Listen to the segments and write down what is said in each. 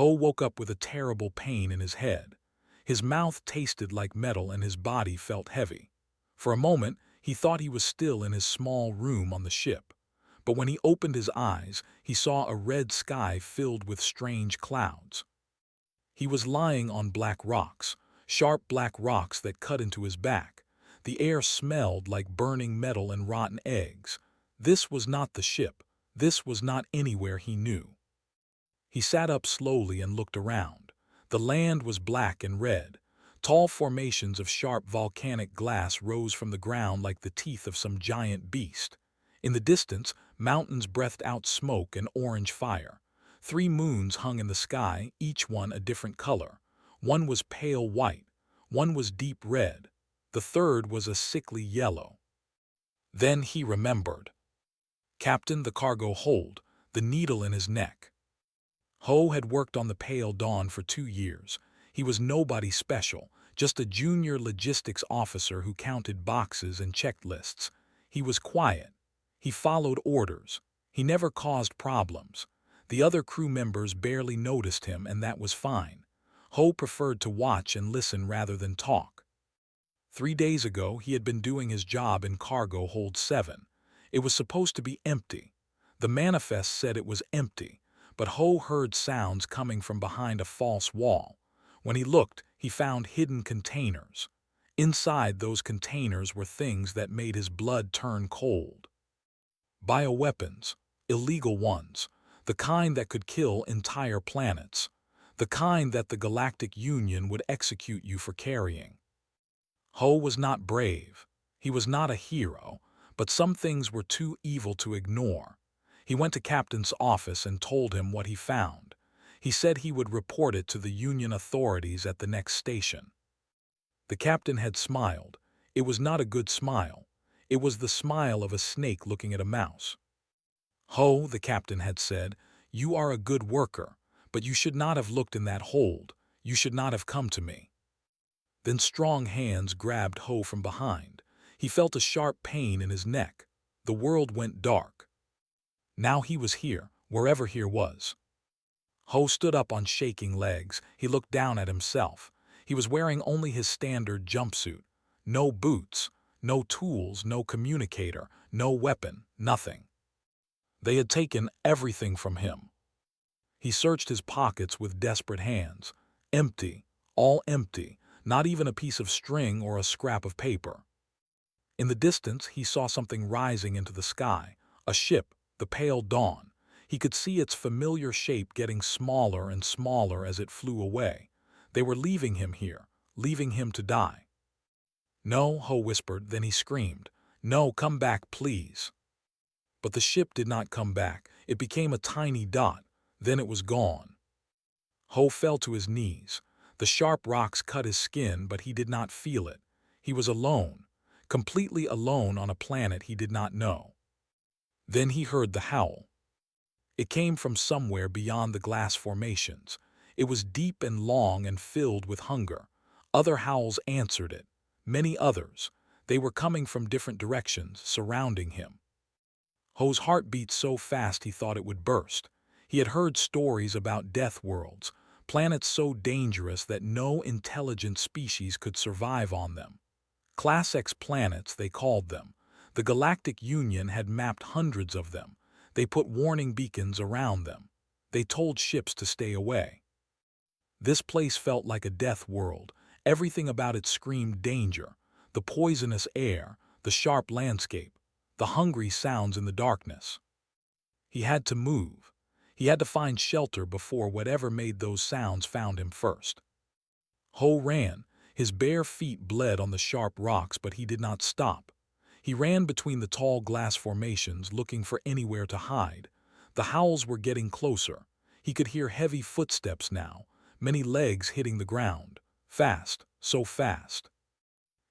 Ho woke up with a terrible pain in his head. His mouth tasted like metal and his body felt heavy. For a moment, he thought he was still in his small room on the ship. But when he opened his eyes, he saw a red sky filled with strange clouds. He was lying on black rocks, sharp black rocks that cut into his back. The air smelled like burning metal and rotten eggs. This was not the ship. This was not anywhere he knew. He sat up slowly and looked around. The land was black and red. Tall formations of sharp volcanic glass rose from the ground like the teeth of some giant beast. In the distance, mountains breathed out smoke and orange fire. 3 moons hung in the sky, each one a different color. One was pale white, one was deep red, the third was a sickly yellow. Then he remembered. Captain the cargo hold, the needle in his neck. Ho had worked on the Pale Dawn for 2 years. He was nobody special, just a junior logistics officer who counted boxes and checked lists. He was quiet. He followed orders. He never caused problems. The other crew members barely noticed him, and that was fine. Ho preferred to watch and listen rather than talk. 3 days ago, he had been doing his job in Cargo Hold 7. It was supposed to be empty. The manifest said it was empty, but Ho heard sounds coming from behind a false wall. When he looked, he found hidden containers. Inside those containers were things that made his blood turn cold. Bioweapons, illegal ones, the kind that could kill entire planets, the kind that the Galactic Union would execute you for carrying. Ho was not brave. He was not a hero, but some things were too evil to ignore. He went to Captain's office and told him what he found. He said he would report it to the Union authorities at the next station. The captain had smiled. It was not a good smile. It was the smile of a snake looking at a mouse. Ho, the captain had said, you are a good worker, but you should not have looked in that hold. You should not have come to me. Then strong hands grabbed Ho from behind. He felt a sharp pain in his neck. The world went dark. Now he was here, wherever here was. Ho stood up on shaking legs. He looked down at himself. He was wearing only his standard jumpsuit. No boots, no tools, no communicator, no weapon, nothing. They had taken everything from him. He searched his pockets with desperate hands. Empty, all empty, not even a piece of string or a scrap of paper. In the distance, he saw something rising into the sky, a ship, the Pale Dawn. He could see its familiar shape getting smaller and smaller as it flew away. They were leaving him here, leaving him to die. No, Ho whispered, then he screamed. No, come back, please. But the ship did not come back. It became a tiny dot. Then it was gone. Ho fell to his knees. The sharp rocks cut his skin, but he did not feel it. He was alone, completely alone on a planet he did not know. Then he heard the howl. It came from somewhere beyond the glass formations. It was deep and long and filled with hunger. Other howls answered it. Many others. They were coming from different directions, surrounding him. Ho's heart beat so fast he thought it would burst. He had heard stories about death worlds, planets so dangerous that no intelligent species could survive on them. Class X planets, they called them. The Galactic Union had mapped hundreds of them. They put warning beacons around them. They told ships to stay away. This place felt like a death world. Everything about it screamed danger. The poisonous air, the sharp landscape, the hungry sounds in the darkness. He had to move. He had to find shelter before whatever made those sounds found him first. Ho ran. His bare feet bled on the sharp rocks, but he did not stop. He ran between the tall glass formations, looking for anywhere to hide. The howls were getting closer. He could hear heavy footsteps now, many legs hitting the ground. Fast, so fast.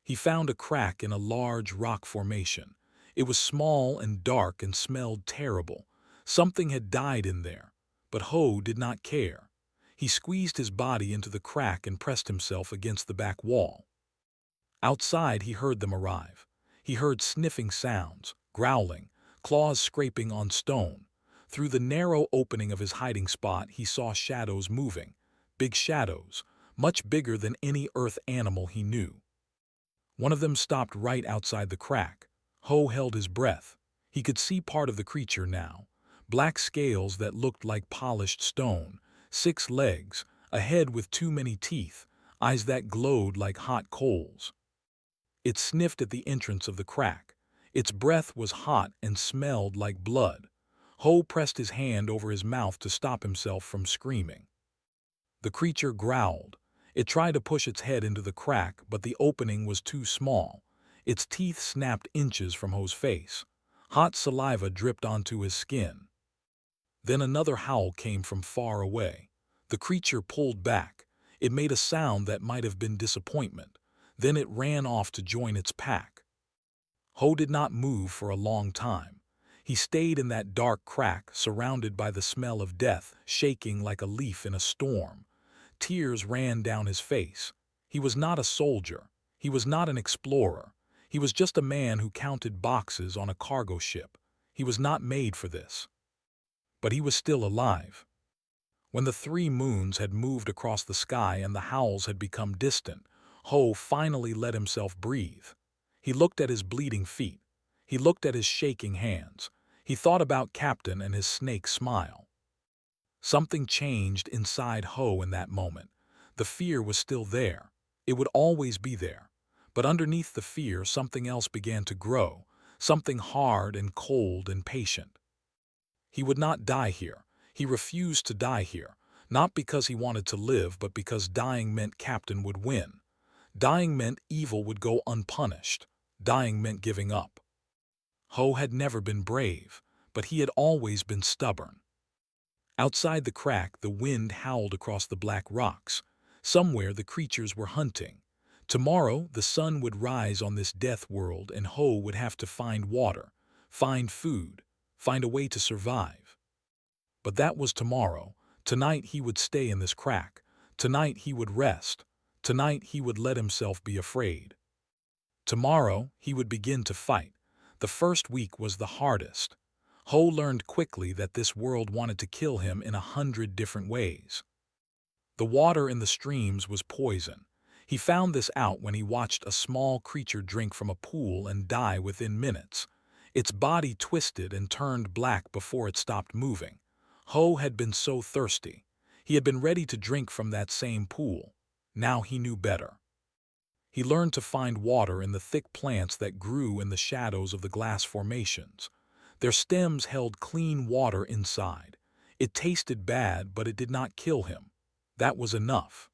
He found a crack in a large rock formation. It was small and dark and smelled terrible. Something had died in there, but Ho did not care. He squeezed his body into the crack and pressed himself against the back wall. Outside, he heard them arrive. He heard sniffing sounds, growling, claws scraping on stone. Through the narrow opening of his hiding spot, he saw shadows moving. Big shadows, much bigger than any earth animal he knew. One of them stopped right outside the crack. Ho held his breath. He could see part of the creature now. Black scales that looked like polished stone, 6 legs, a head with too many teeth, eyes that glowed like hot coals. It sniffed at the entrance of the crack. Its breath was hot and smelled like blood. Ho pressed his hand over his mouth to stop himself from screaming. The creature growled. It tried to push its head into the crack, but the opening was too small. Its teeth snapped inches from Ho's face. Hot saliva dripped onto his skin. Then another howl came from far away. The creature pulled back. It made a sound that might have been disappointment. Then it ran off to join its pack. Ho did not move for a long time. He stayed in that dark crack, surrounded by the smell of death, shaking like a leaf in a storm. Tears ran down his face. He was not a soldier. He was not an explorer. He was just a man who counted boxes on a cargo ship. He was not made for this. But he was still alive. When the 3 moons had moved across the sky and the howls had become distant, Ho finally let himself breathe. He looked at his bleeding feet. He looked at his shaking hands. He thought about Captain and his snake smile. Something changed inside Ho in that moment. The fear was still there. It would always be there. But underneath the fear, something else began to grow, something hard and cold and patient. He would not die here. He refused to die here, not because he wanted to live, but because dying meant Captain would win. Dying meant evil would go unpunished. Dying meant giving up. Ho had never been brave, but he had always been stubborn. Outside the crack, the wind howled across the black rocks. Somewhere the creatures were hunting. Tomorrow the sun would rise on this death world and Ho would have to find water, find food, find a way to survive. But that was tomorrow. Tonight he would stay in this crack. Tonight he would rest. Tonight he would let himself be afraid. Tomorrow he would begin to fight. The first week was the hardest. Ho learned quickly that this world wanted to kill him in 100 different ways. The water in the streams was poison. He found this out when he watched a small creature drink from a pool and die within minutes. Its body twisted and turned black before it stopped moving. Ho had been so thirsty. He had been ready to drink from that same pool. Now he knew better. He learned to find water in the thick plants that grew in the shadows of the glass formations. Their stems held clean water inside. It tasted bad, but it did not kill him. That was enough.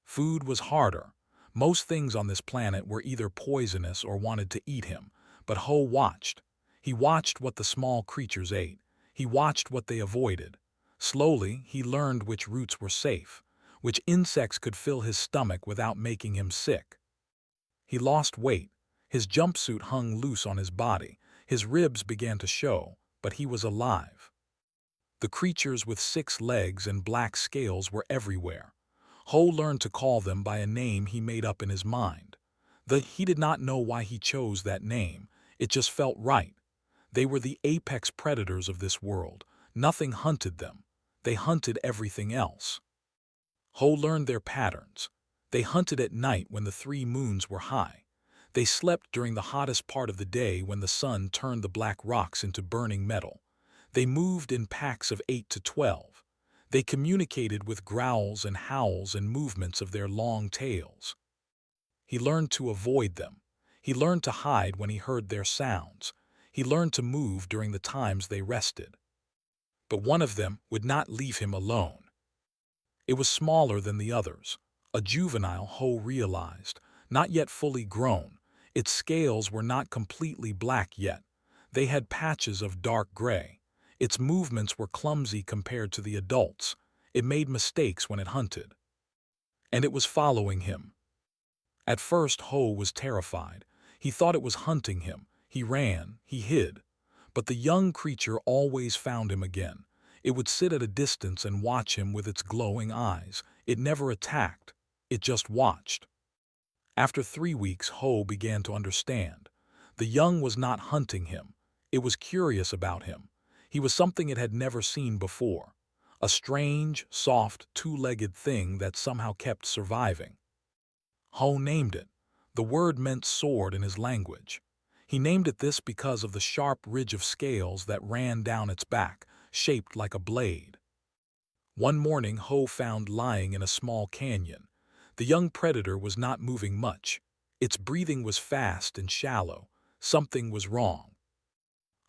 Food was harder. Most things on this planet were either poisonous or wanted to eat him, but Ho watched. He watched what the small creatures ate. He watched what they avoided. Slowly, he learned which roots were safe, which insects could fill his stomach without making him sick. He lost weight. His jumpsuit hung loose on his body. His ribs began to show, but he was alive. The creatures with 6 legs and black scales were everywhere. Ho learned to call them by a name he made up in his mind. He did not know why he chose that name. It just felt right. They were the apex predators of this world. Nothing hunted them. They hunted everything else. Ho learned their patterns. They hunted at night when the 3 moons were high. They slept during the hottest part of the day when the sun turned the black rocks into burning metal. They moved in packs of 8 to 12. They communicated with growls and howls and movements of their long tails. He learned to avoid them. He learned to hide when he heard their sounds. He learned to move during the times they rested. But one of them would not leave him alone. It was smaller than the others. A juvenile, Ho realized, not yet fully grown. Its scales were not completely black yet. They had patches of dark gray. Its movements were clumsy compared to the adults. It made mistakes when it hunted. And it was following him. At first, Ho was terrified. He thought it was hunting him. He ran, he hid. But the young creature always found him again. It would sit at a distance and watch him with its glowing eyes. It never attacked. It just watched. After 3 weeks, Ho began to understand. The young was not hunting him. It was curious about him. He was something it had never seen before. A strange, soft, two-legged thing that somehow kept surviving. Ho named it. The word meant sword in his language. He named it this because of the sharp ridge of scales that ran down its back, shaped like a blade. One morning Ho found lying in a small canyon. The young predator was not moving much. Its breathing was fast and shallow. Something was wrong.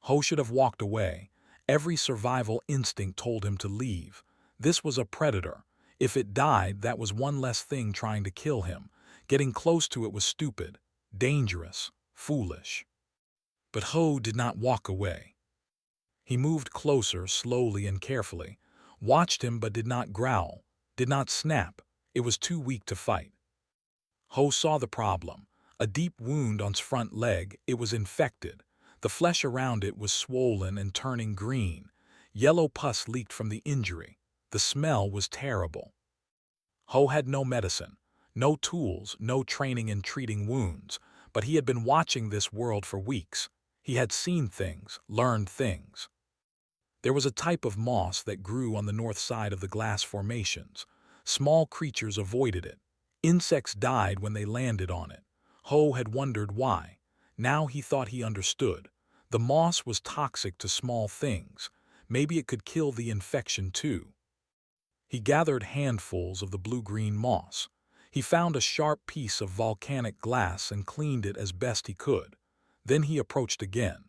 Ho should have walked away. Every survival instinct told him to leave. This was a predator. If it died, that was one less thing trying to kill him. Getting close to it was stupid, dangerous, foolish. But Ho did not walk away. He moved closer, slowly and carefully, watched him but did not growl, did not snap. It was too weak to fight. Ho saw the problem. A deep wound on its front leg. It was infected. The flesh around it was swollen and turning green. Yellow pus leaked from the injury. The smell was terrible. Ho had no medicine, no tools, no training in treating wounds, but he had been watching this world for weeks. He had seen things, learned things. There was a type of moss that grew on the north side of the glass formations. Small creatures avoided it. Insects died when they landed on it. Ho had wondered why. Now he thought he understood. The moss was toxic to small things. Maybe it could kill the infection too. He gathered handfuls of the blue-green moss. He found a sharp piece of volcanic glass and cleaned it as best he could. Then he approached again.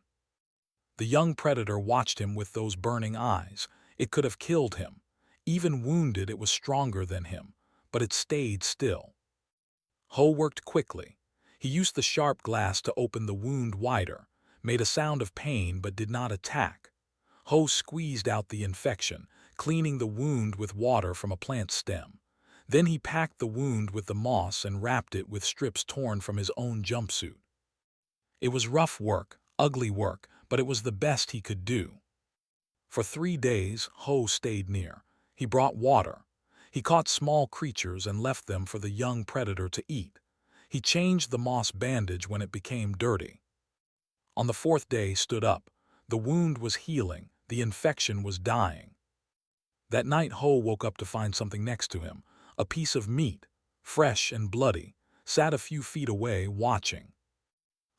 The young predator watched him with those burning eyes. It could have killed him. Even wounded, it was stronger than him, but it stayed still. Ho worked quickly. He used the sharp glass to open the wound wider, made a sound of pain but did not attack. Ho squeezed out the infection, cleaning the wound with water from a plant stem. Then he packed the wound with the moss and wrapped it with strips torn from his own jumpsuit. It was rough work, ugly work, but it was the best he could do. For 3 days, Ho stayed near. He brought water. He caught small creatures and left them for the young predator to eat. He changed the moss bandage when it became dirty. On the 4th day, stood up. The wound was healing. The infection was dying. That night, Ho woke up to find something next to him. A piece of meat, fresh and bloody, sat a few feet away, watching.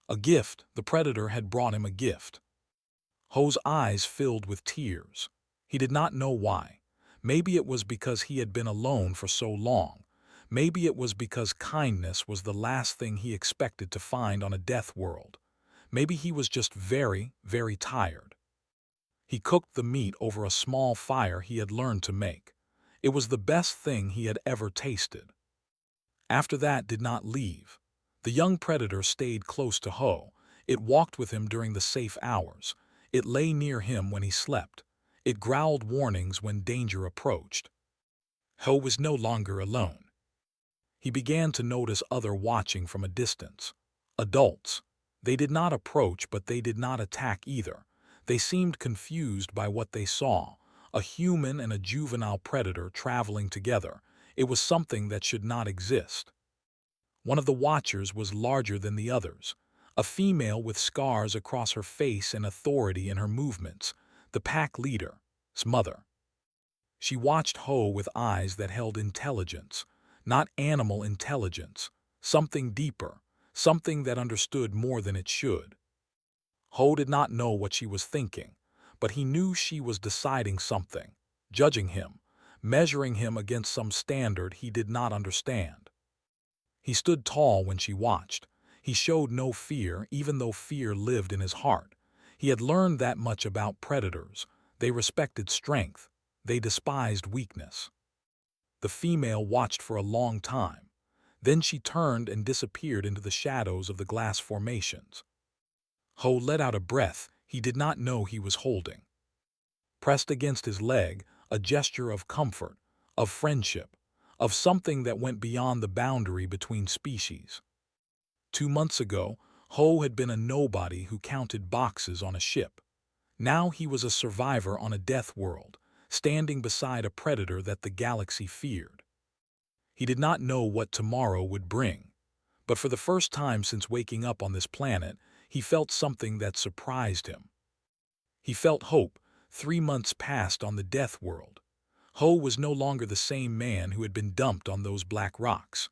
A gift. The predator had brought him a gift. Ho's eyes filled with tears. He did not know why. Maybe it was because he had been alone for so long. Maybe it was because kindness was the last thing he expected to find on a death world. Maybe he was just very, very tired. He cooked the meat over a small fire he had learned to make. It was the best thing he had ever tasted. After that, did not leave. The young predator stayed close to Ho. It walked with him during the safe hours. It lay near him when he slept. It growled warnings when danger approached. Ho was no longer alone. He began to notice others watching from a distance. Adults. They did not approach, but they did not attack either. They seemed confused by what they saw. A human and a juvenile predator traveling together. It was something that should not exist. One of the watchers was larger than the others. A female with scars across her face and authority in her movements. The pack leader's mother. She watched Ho with eyes that held intelligence. Not animal intelligence. Something deeper. Something that understood more than it should. Ho did not know what she was thinking, but he knew she was deciding something, judging him, measuring him against some standard he did not understand. He stood tall when she watched. He showed no fear, even though fear lived in his heart. He had learned that much about predators. They respected strength. They despised weakness. The female watched for a long time. Then she turned and disappeared into the shadows of the glass formations. Ho let out a breath he did not know he was holding. Pressed against his leg, a gesture of comfort, of friendship, of something that went beyond the boundary between species. 2 months ago, Ho had been a nobody who counted boxes on a ship. Now he was a survivor on a death world, standing beside a predator that the galaxy feared. He did not know what tomorrow would bring, but for the first time since waking up on this planet, he felt something that surprised him. He felt hope, 3 months passed on the Death World. Ho was no longer the same man who had been dumped on those black rocks.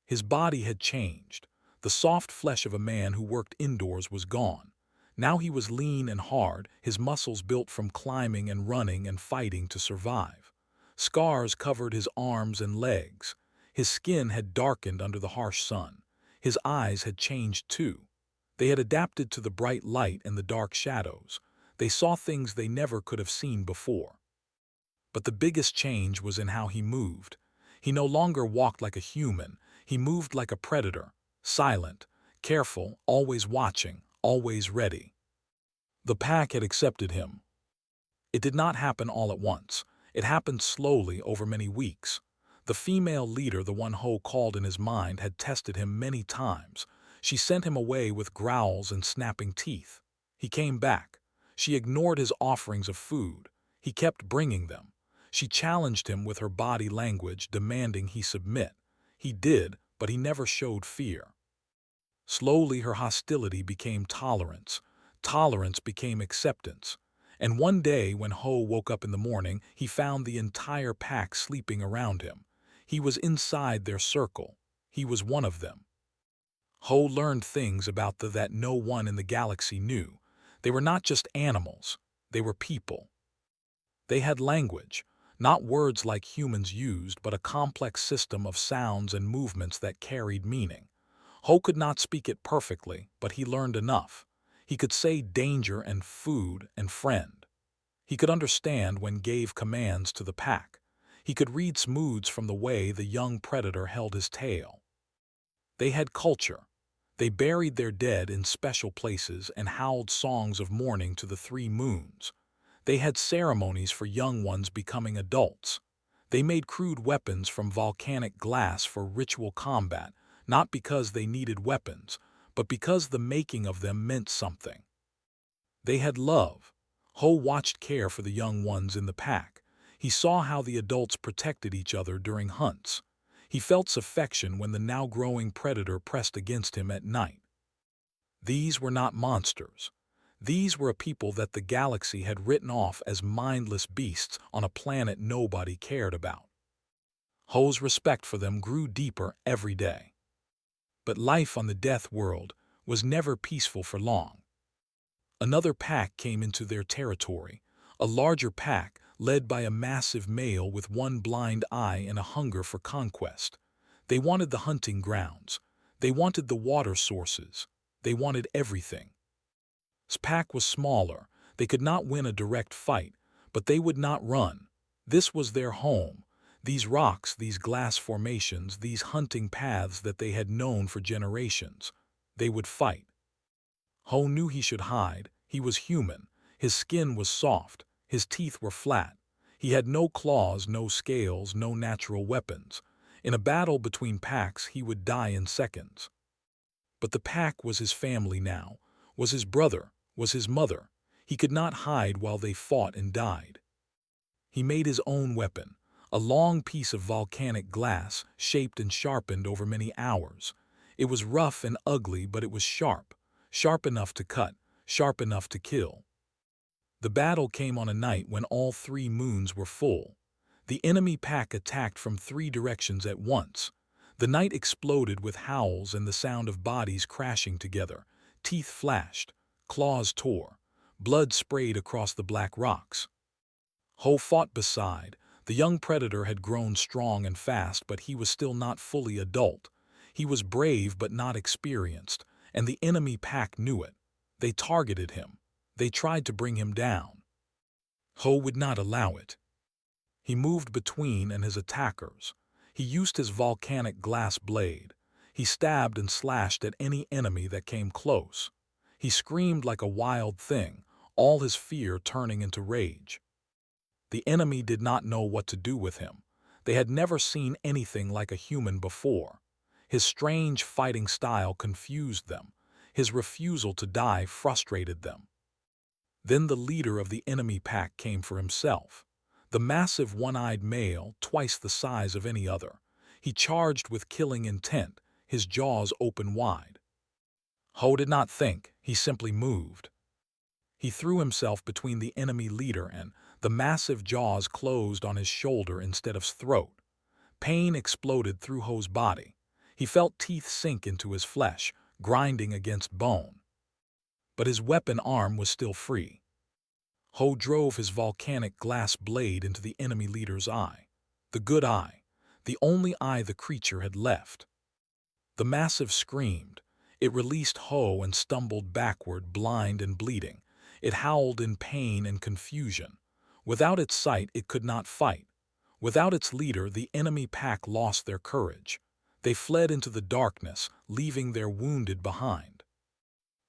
His body had changed. The soft flesh of a man who worked indoors was gone. Now he was lean and hard, his muscles built from climbing and running and fighting to survive. Scars covered his arms and legs. His skin had darkened under the harsh sun. His eyes had changed too. They had adapted to the bright light and the dark shadows. They saw things they never could have seen before. But the biggest change was in how he moved. He no longer walked like a human. He moved like a predator, silent, careful, always watching, always ready. The pack had accepted him. It did not happen all at once. It happened slowly over many weeks. The female leader, the one Ho called in his mind, had tested him many times. She sent him away with growls and snapping teeth. He came back. She ignored his offerings of food. He kept bringing them. She challenged him with her body language, demanding he submit. He did, but he never showed fear. Slowly her hostility became tolerance. Tolerance became acceptance. And one day, when Ho woke up in the morning, he found the entire pack sleeping around him. He was inside their circle. He was one of them. Ho learned things about them that no one in the galaxy knew. They were not just animals. They were people. They had language, not words like humans used, but a complex system of sounds and movements that carried meaning. Ho could not speak it perfectly, but he learned enough. He could say danger and food and friend. He could understand when gave commands to the pack. He could read moods from the way the young predator held his tail. They had culture. They buried their dead in special places and howled songs of mourning to the 3 moons. They had ceremonies for young ones becoming adults. They made crude weapons from volcanic glass for ritual combat, not because they needed weapons, but because the making of them meant something. They had love. Ho watched care for the young ones in the pack. He saw how the adults protected each other during hunts. He felt affection when the now-growing predator pressed against him at night. These were not monsters. These were a people that the galaxy had written off as mindless beasts on a planet nobody cared about. Ho's respect for them grew deeper every day. But life on the Death World was never peaceful for long. Another pack came into their territory, a larger pack led by a massive male with one blind eye and a hunger for conquest. They wanted the hunting grounds. They wanted the water sources. They wanted everything. This pack was smaller. They could not win a direct fight, but they would not run. This was their home. These rocks, these glass formations, these hunting paths that they had known for generations. They would fight. Ho knew he should hide. He was human. His skin was soft. His teeth were flat. He had no claws, no scales, no natural weapons. In a battle between packs, he would die in seconds. But the pack was his family now, was his brother, was his mother. He could not hide while they fought and died. He made his own weapon, a long piece of volcanic glass, shaped and sharpened over many hours. It was rough and ugly, but it was sharp, sharp enough to cut, sharp enough to kill. The battle came on a night when all 3 moons were full. The enemy pack attacked from 3 directions at once. The night exploded with howls and the sound of bodies crashing together. Teeth flashed, claws tore, blood sprayed across the black rocks. Ho fought beside. The young predator had grown strong and fast, but he was still not fully adult. He was brave but not experienced, and the enemy pack knew it. They targeted him. They tried to bring him down. Ho would not allow it. He moved between and his attackers. He used his volcanic glass blade. He stabbed and slashed at any enemy that came close. He screamed like a wild thing, all his fear turning into rage. The enemy did not know what to do with him. They had never seen anything like a human before. His strange fighting style confused them. His refusal to die frustrated them. Then the leader of the enemy pack came for himself. The massive one-eyed male, twice the size of any other. He charged with killing intent, his jaws open wide. Ho did not think, he simply moved. He threw himself between the enemy leader and the massive jaws closed on his shoulder instead of throat. Pain exploded through Ho's body. He felt teeth sink into his flesh, grinding against bone. But his weapon arm was still free. Ho drove his volcanic glass blade into the enemy leader's eye. The good eye, the only eye the creature had left. The massive screamed. It released Ho and stumbled backward, blind and bleeding. It howled in pain and confusion. Without its sight, it could not fight. Without its leader, the enemy pack lost their courage. They fled into the darkness, leaving their wounded behind.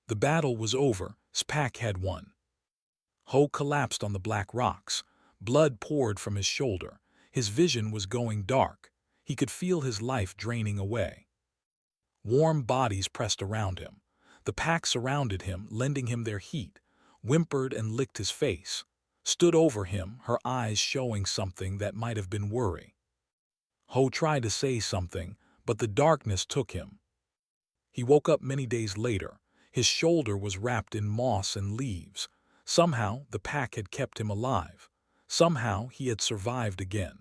The battle was over. Spack had won. Ho collapsed on the black rocks. Blood poured from his shoulder. His vision was going dark. He could feel his life draining away. Warm bodies pressed around him. The pack surrounded him, lending him their heat, whimpered and licked his face, stood over him, her eyes showing something that might have been worry. Ho tried to say something, but the darkness took him. He woke up many days later. His shoulder was wrapped in moss and leaves. Somehow, the pack had kept him alive. Somehow, he had survived again.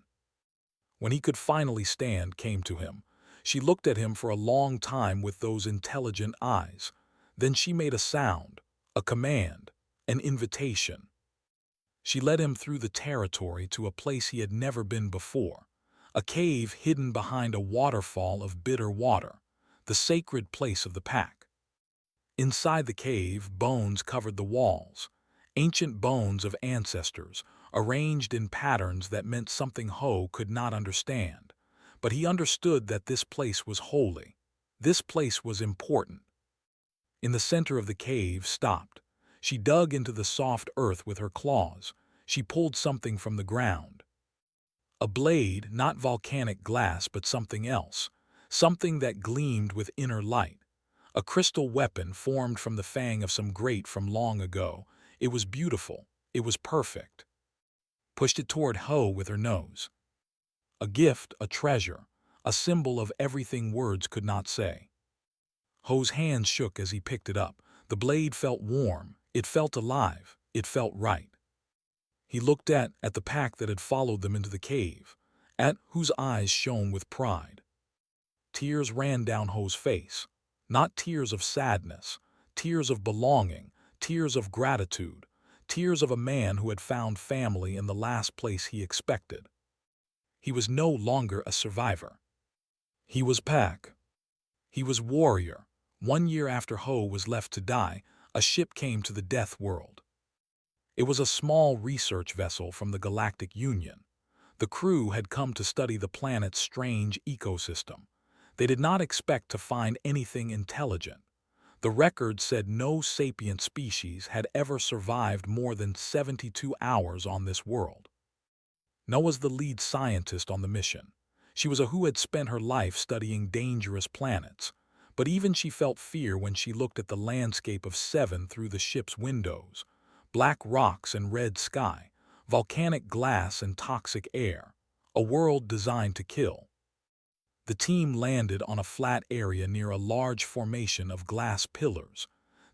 When he could finally stand, came to him. She looked at him for a long time with those intelligent eyes. Then she made a sound, a command, an invitation. She led him through the territory to a place he had never been before, a cave hidden behind a waterfall of bitter water, the sacred place of the pack. Inside the cave, bones covered the walls, ancient bones of ancestors, arranged in patterns that meant something Ho could not understand. But he understood that this place was holy. This place was important. In the center of the cave stopped. She dug into the soft earth with her claws. She pulled something from the ground. A blade, not volcanic glass, but something else. Something that gleamed with inner light. A crystal weapon formed from the fang of some great from long ago. It was beautiful. It was perfect. Pushed it toward Ho with her nose. A gift, a treasure, a symbol of everything words could not say. Ho's hands shook as he picked it up. The blade felt warm. It felt alive. It felt right. He looked at the pack that had followed them into the cave, at whose eyes shone with pride. Tears ran down Ho's face. Not tears of sadness, tears of belonging, tears of gratitude, tears of a man who had found family in the last place he expected. He was no longer a survivor. He was pack. He was warrior. 1 year after Ho was left to die, a ship came to the Death World. It was a small research vessel from the Galactic Union. The crew had come to study the planet's strange ecosystem. They did not expect to find anything intelligent. The record said no sapient species had ever survived more than 72 hours on this world. Noah was the lead scientist on the mission. She was a who had spent her life studying dangerous planets, but even she felt fear when she looked at the landscape of Seven through the ship's windows. Black rocks and red sky, volcanic glass and toxic air, a world designed to kill. The team landed on a flat area near a large formation of glass pillars.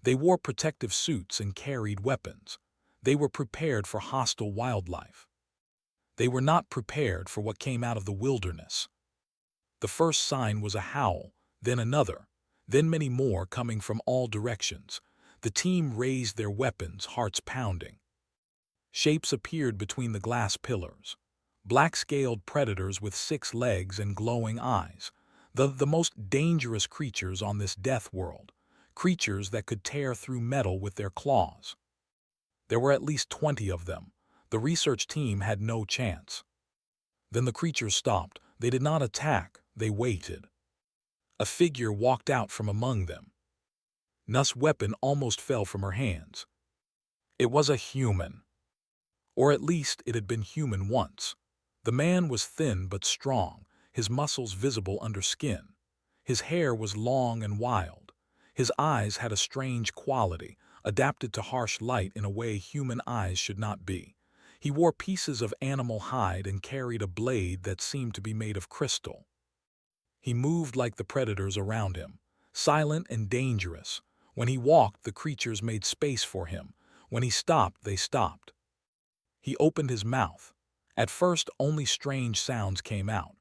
They wore protective suits and carried weapons. They were prepared for hostile wildlife. They were not prepared for what came out of the wilderness. The first sign was a howl, then another, then many more coming from all directions. The team raised their weapons, hearts pounding. Shapes appeared between the glass pillars. Black-scaled predators with 6 legs and glowing eyes. The most dangerous creatures on this death world. Creatures that could tear through metal with their claws. There were at least 20 of them. The research team had no chance. Then the creatures stopped. They did not attack, they waited. A figure walked out from among them. Nuss' weapon almost fell from her hands. It was a human. Or at least it had been human once. The man was thin but strong, his muscles visible under skin. His hair was long and wild. His eyes had a strange quality, adapted to harsh light in a way human eyes should not be. He wore pieces of animal hide and carried a blade that seemed to be made of crystal. He moved like the predators around him, silent and dangerous. When he walked, the creatures made space for him. When he stopped, they stopped. He opened his mouth. At first, only strange sounds came out,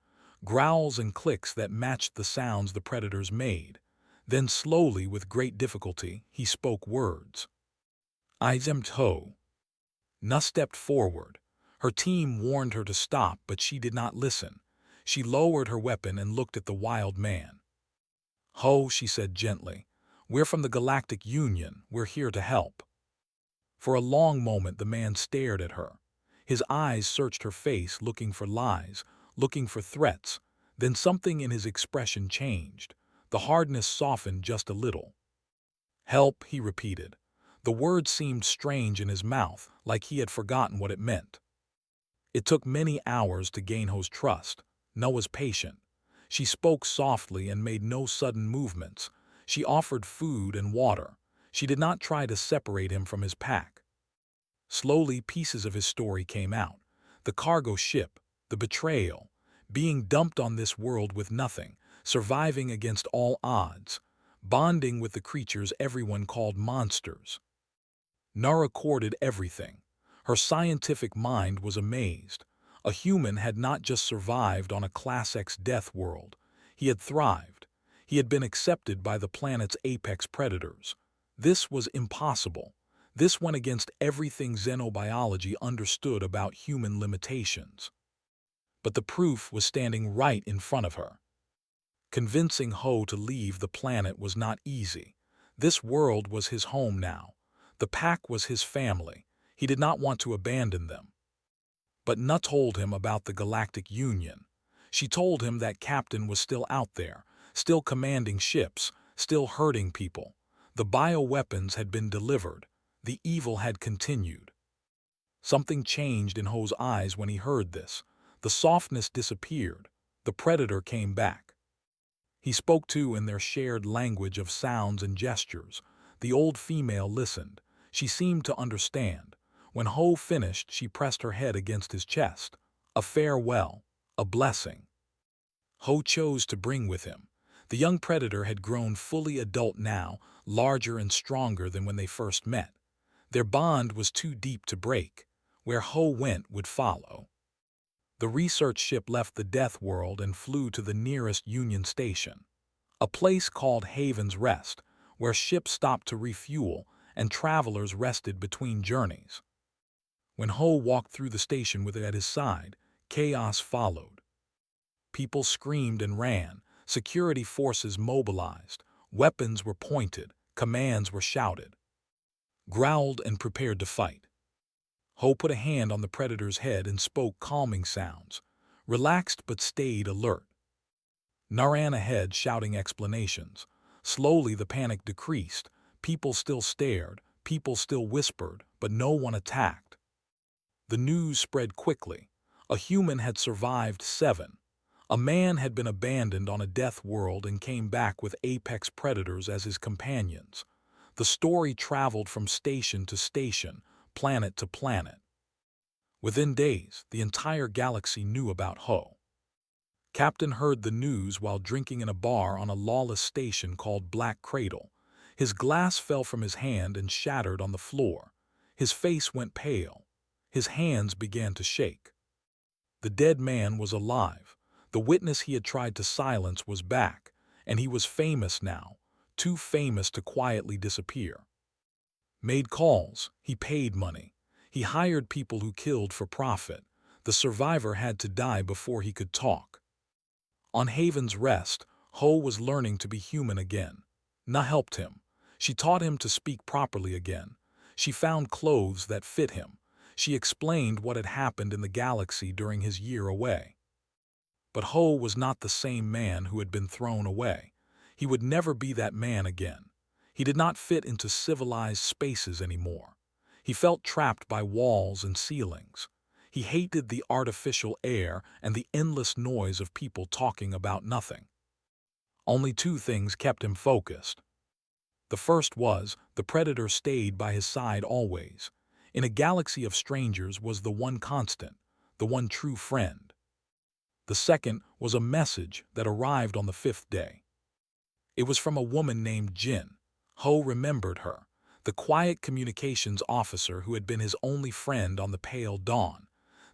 growls and clicks that matched the sounds the predators made. Then slowly, with great difficulty, he spoke words. I am Ho. Na stepped forward. Her team warned her to stop, but she did not listen. She lowered her weapon and looked at the wild man. Ho, she said gently, we're from the Galactic Union. We're here to help. For a long moment the man stared at her. His eyes searched her face, looking for lies, looking for threats. Then something in his expression changed. The hardness softened just a little. Help, he repeated. The word seemed strange in his mouth, like he had forgotten what it meant. It took many hours to gain Ho's trust. No was patient. She spoke softly and made no sudden movements. She offered food and water. She did not try to separate him from his pack. Slowly, pieces of his story came out. The cargo ship, the betrayal, being dumped on this world with nothing, surviving against all odds, bonding with the creatures everyone called monsters. Nara recorded everything. Her scientific mind was amazed. A human had not just survived on a Class X death world. He had thrived. He had been accepted by the planet's apex predators. This was impossible. This went against everything xenobiology understood about human limitations. But the proof was standing right in front of her. Convincing Ho to leave the planet was not easy. This world was his home now. The pack was his family. He did not want to abandon them. But Na told him about the Galactic Union. She told him that Captain was still out there, still commanding ships, still hurting people. The bioweapons had been delivered. The evil had continued. Something changed in Ho's eyes when he heard this. The softness disappeared. The predator came back. He spoke too in their shared language of sounds and gestures. The old female listened. She seemed to understand. When Ho finished, she pressed her head against his chest. A farewell, a blessing. Ho chose to bring with him. The young predator had grown fully adult now, larger and stronger than when they first met. Their bond was too deep to break. Where Ho went would follow. The research ship left the death world and flew to the nearest Union station, a place called Haven's Rest, where ships stopped to refuel and travelers rested between journeys. When Ho walked through the station with it at his side, chaos followed. People screamed and ran, security forces mobilized, weapons were pointed, commands were shouted. Growled and prepared to fight. Ho put a hand on the predator's head and spoke calming sounds, relaxed but stayed alert. Na ran ahead shouting explanations. Slowly the panic decreased. People still stared, people still whispered, but no one attacked. The news spread quickly. A human had survived 7. A man had been abandoned on a death world and came back with apex predators as his companions. The story traveled from station to station, planet to planet. Within days, the entire galaxy knew about Ho. Captain heard the news while drinking in a bar on a lawless station called Black Cradle. His glass fell from his hand and shattered on the floor. His face went pale. His hands began to shake. The dead man was alive. The witness he had tried to silence was back, and he was famous now, too famous to quietly disappear. Made calls, he paid money. He hired people who killed for profit. The survivor had to die before he could talk. On Haven's Rest, Ho was learning to be human again. Na helped him. She taught him to speak properly again. She found clothes that fit him. She explained what had happened in the galaxy during his year away. But Ho was not the same man who had been thrown away. He would never be that man again. He did not fit into civilized spaces anymore. He felt trapped by walls and ceilings. He hated the artificial air and the endless noise of people talking about nothing. Only 2 things kept him focused. The first was, the predator stayed by his side always. In a galaxy of strangers was the one constant, the one true friend. The second was a message that arrived on the 5th day. It was from a woman named Jin. Ho remembered her. the quiet communications officer who had been his only friend on the pale dawn.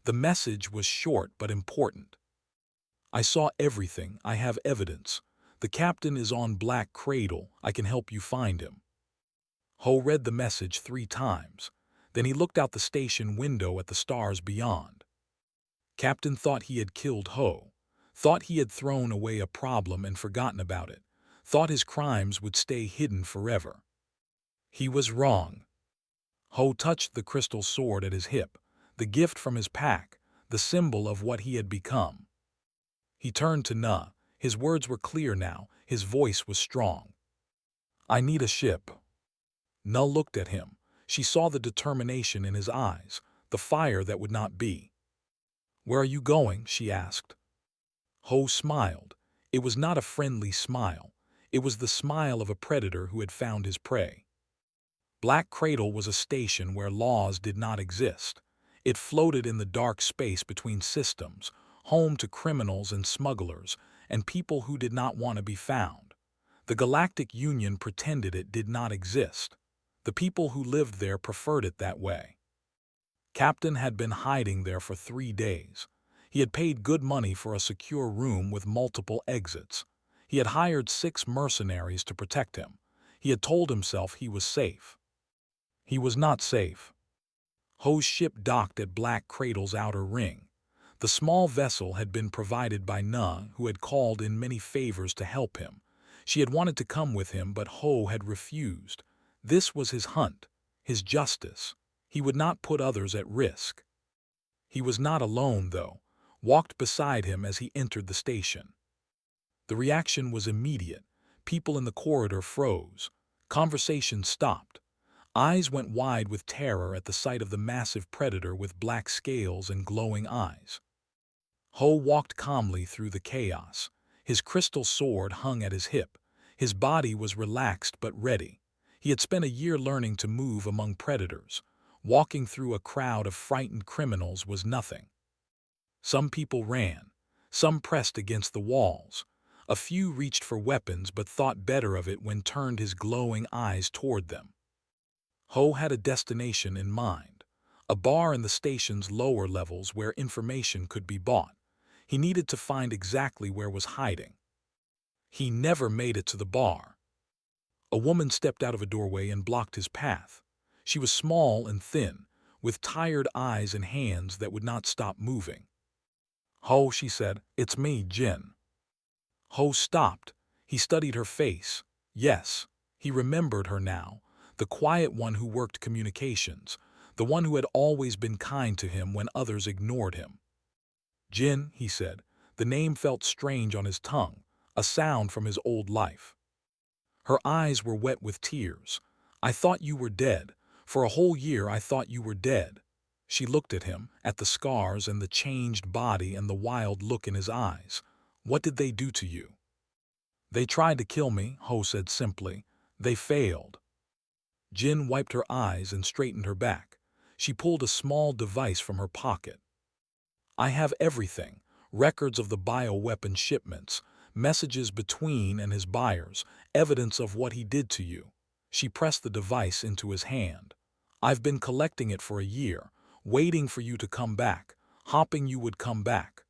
The message was short but important. I saw everything. I have evidence. The captain is on Black Cradle. I can help you find him. Ho read the message 3 times. Then he looked out the station window at the stars beyond. Captain thought he had killed Ho, thought he had thrown away a problem and forgotten about it, thought his crimes would stay hidden forever. He was wrong. Ho touched the crystal sword at his hip, the gift from his pack, the symbol of what he had become. He turned to Na. His words were clear now, his voice was strong. I need a ship. Na looked at him. She saw the determination in his eyes, the fire that would not be. Where are you going? She asked. Ho smiled. It was not a friendly smile. It was the smile of a predator who had found his prey. Black Cradle was a station where laws did not exist. It floated in the dark space between systems, home to criminals and smugglers, and people who did not want to be found. The Galactic Union pretended it did not exist. The people who lived there preferred it that way. Captain had been hiding there for 3 days. He had paid good money for a secure room with multiple exits. He had hired 6 mercenaries to protect him. He had told himself he was safe. He was not safe. Ho's ship docked at Black Cradle's outer ring. The small vessel had been provided by Na, who had called in many favors to help him. She had wanted to come with him, but Ho had refused. This was his hunt, his justice. He would not put others at risk. He was not alone, though, walked beside him as he entered the station. The reaction was immediate. People in the corridor froze. Conversation stopped. Eyes went wide with terror at the sight of the massive predator with black scales and glowing eyes. Ho walked calmly through the chaos. His crystal sword hung at his hip. His body was relaxed but ready. He had spent a year learning to move among predators. Walking through a crowd of frightened criminals was nothing. Some people ran. Some pressed against the walls. A few reached for weapons but thought better of it when turned his glowing eyes toward them. Ho had a destination in mind, a bar in the station's lower levels where information could be bought. He needed to find exactly where was hiding. He never made it to the bar. A woman stepped out of a doorway and blocked his path. She was small and thin, with tired eyes and hands that would not stop moving. Ho, she said, it's me, Jin. Ho stopped. He studied her face. Yes, he remembered her now. The quiet one who worked communications, the one who had always been kind to him when others ignored him. Jin, he said. The name felt strange on his tongue, a sound from his old life. Her eyes were wet with tears. I thought you were dead. For a whole year I thought you were dead. She looked at him, at the scars and the changed body and the wild look in his eyes. What did they do to you? They tried to kill me, Ho said simply. They failed. Jin wiped her eyes and straightened her back. She pulled a small device from her pocket. I have everything, records of the bioweapon shipments, messages between and his buyers, evidence of what he did to you. She pressed the device into his hand. I've been collecting it for a year, waiting for you to come back, hoping you would come back.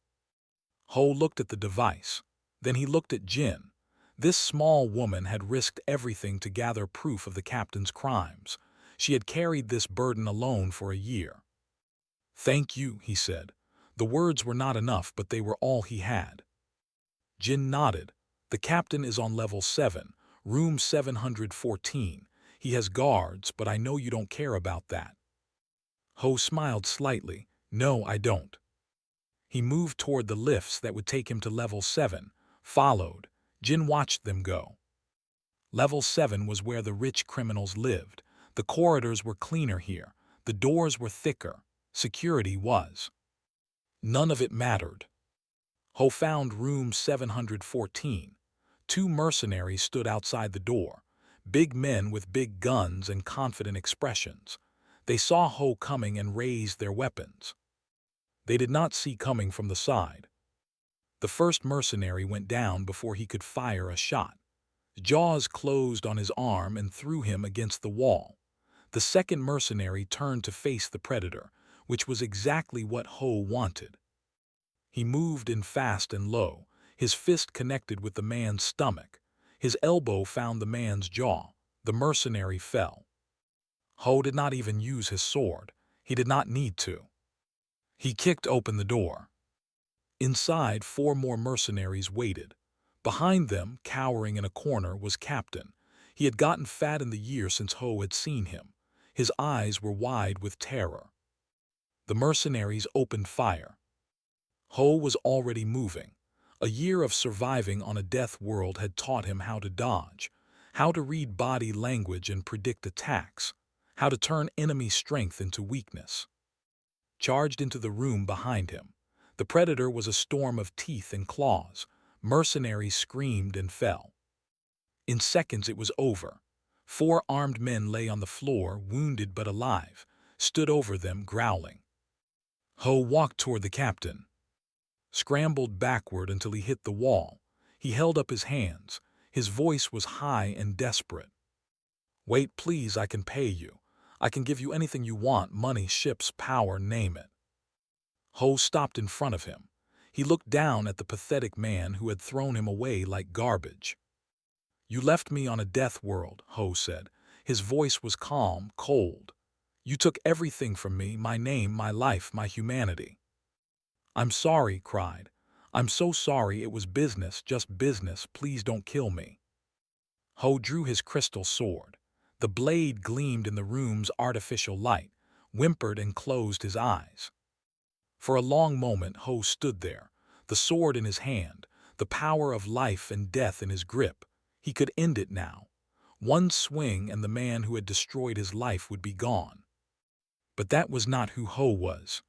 Ho looked at the device. Then he looked at Jin. This small woman had risked everything to gather proof of the captain's crimes. She had carried this burden alone for a year. Thank you, he said. The words were not enough, but they were all he had. Jin nodded. The captain is on level 7, room 714. He has guards, but I know you don't care about that. Ho smiled slightly. No, I don't. He moved toward the lifts that would take him to level 7, followed. Jin watched them go. Level 7 was where the rich criminals lived. The corridors were cleaner here. The doors were thicker. Security was. None of it mattered. Ho found room 714. 2 mercenaries stood outside the door, big men with big guns and confident expressions. They saw Ho coming and raised their weapons. They did not see coming from the side. The first mercenary went down before he could fire a shot. Jaws closed on his arm and threw him against the wall. The second mercenary turned to face the predator, which was exactly what Ho wanted. He moved in fast and low, his fist connected with the man's stomach. His elbow found the man's jaw. The mercenary fell. Ho did not even use his sword. He did not need to. He kicked open the door. Inside, 4 more mercenaries waited. Behind them, cowering in a corner, was Captain. He had gotten fat in the year since Ho had seen him. His eyes were wide with terror. The mercenaries opened fire. Ho was already moving. A year of surviving on a death world had taught him how to dodge, how to read body language and predict attacks, how to turn enemy strength into weakness. Charged into the room behind him. The predator was a storm of teeth and claws. Mercenaries screamed and fell. In seconds it was over. 4 armed men lay on the floor, wounded but alive, stood over them, growling. Ho walked toward the captain, scrambled backward until he hit the wall. He held up his hands. His voice was high and desperate. "Wait, please, I can pay you. I can give you anything you want, money, ships, power, name it." Ho stopped in front of him. He looked down at the pathetic man who had thrown him away like garbage. "You left me on a death world," Ho said. His voice was calm, cold. "You took everything from me, my name, my life, my humanity." "I'm sorry," cried. "I'm so sorry. It was business, just business. Please don't kill me." Ho drew his crystal sword. The blade gleamed in the room's artificial light, whimpered and closed his eyes. For a long moment Ho stood there, the sword in his hand, the power of life and death in his grip. He could end it now. One swing and the man who had destroyed his life would be gone. But that was not who Ho was.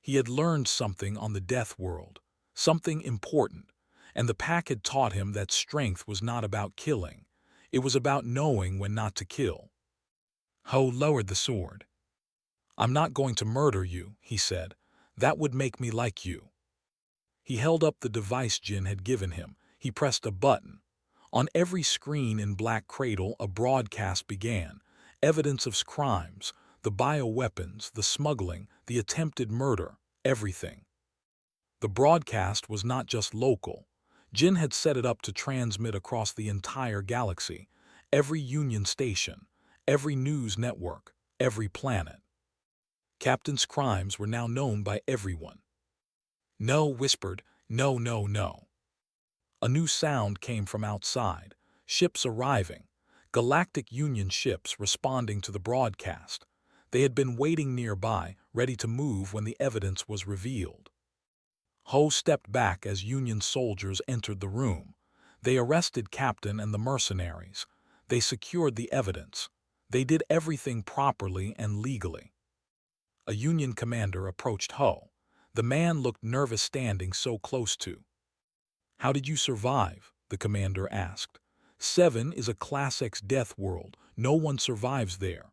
He had learned something on the death world, something important, and the pack had taught him that strength was not about killing. It was about knowing when not to kill. Ho lowered the sword. "I'm not going to murder you," he said. "That would make me like you." He held up the device Jin had given him. He pressed a button. On every screen in Black Cradle a broadcast began. Evidence of crimes, the bioweapons, the smuggling, the attempted murder, everything. The broadcast was not just local. Jin had set it up to transmit across the entire galaxy, every Union station, every news network, every planet. Captain's crimes were now known by everyone. "No," whispered, "no, no, no." A new sound came from outside. Ships arriving. Galactic Union ships responding to the broadcast. They had been waiting nearby, ready to move when the evidence was revealed. Ho stepped back as Union soldiers entered the room. They arrested Captain and the mercenaries. They secured the evidence. They did everything properly and legally. A Union commander approached Ho. The man looked nervous standing so close to. "How did you survive?" the commander asked. "7 is a Class X death world. No one survives there."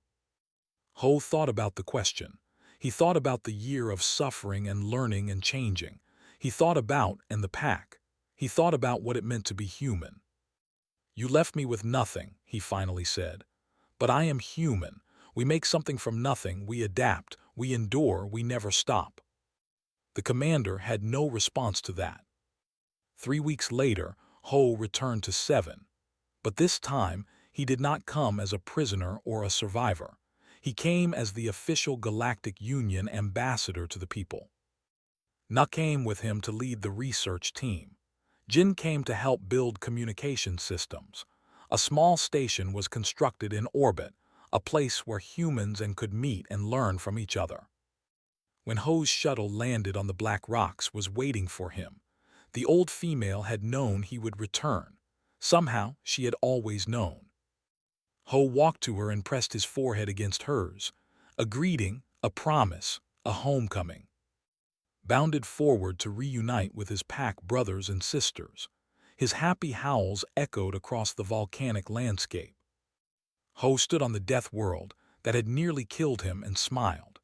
Ho thought about the question. He thought about the year of suffering and learning and changing. He thought about, and the pack. He thought about what it meant to be human. "You left me with nothing," he finally said. "But I am human. We make something from nothing, we adapt, we endure, we never stop." The commander had no response to that. 3 weeks later, Ho returned to 7. But this time, he did not come as a prisoner or a survivor. He came as the official Galactic Union ambassador to the people. Na came with him to lead the research team. Jin came to help build communication systems. A small station was constructed in orbit, a place where humans could meet and learn from each other. When Ho's shuttle landed on the Black Rocks was waiting for him. The old female had known he would return. Somehow, she had always known. Ho walked to her and pressed his forehead against hers. A greeting, a promise, a homecoming. Bounded forward to reunite with his pack brothers and sisters. His happy howls echoed across the volcanic landscape. Ho stood on the death world that had nearly killed him and smiled.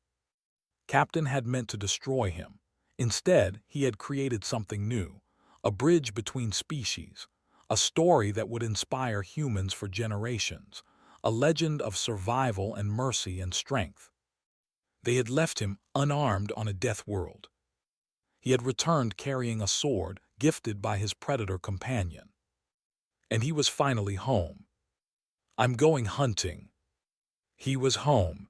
Captain had meant to destroy him. Instead, he had created something new, a bridge between species, a story that would inspire humans for generations, a legend of survival and mercy and strength. They had left him unarmed on a death world. He had returned carrying a sword gifted by his predator companion. And he was finally home. "I'm going hunting." He was home.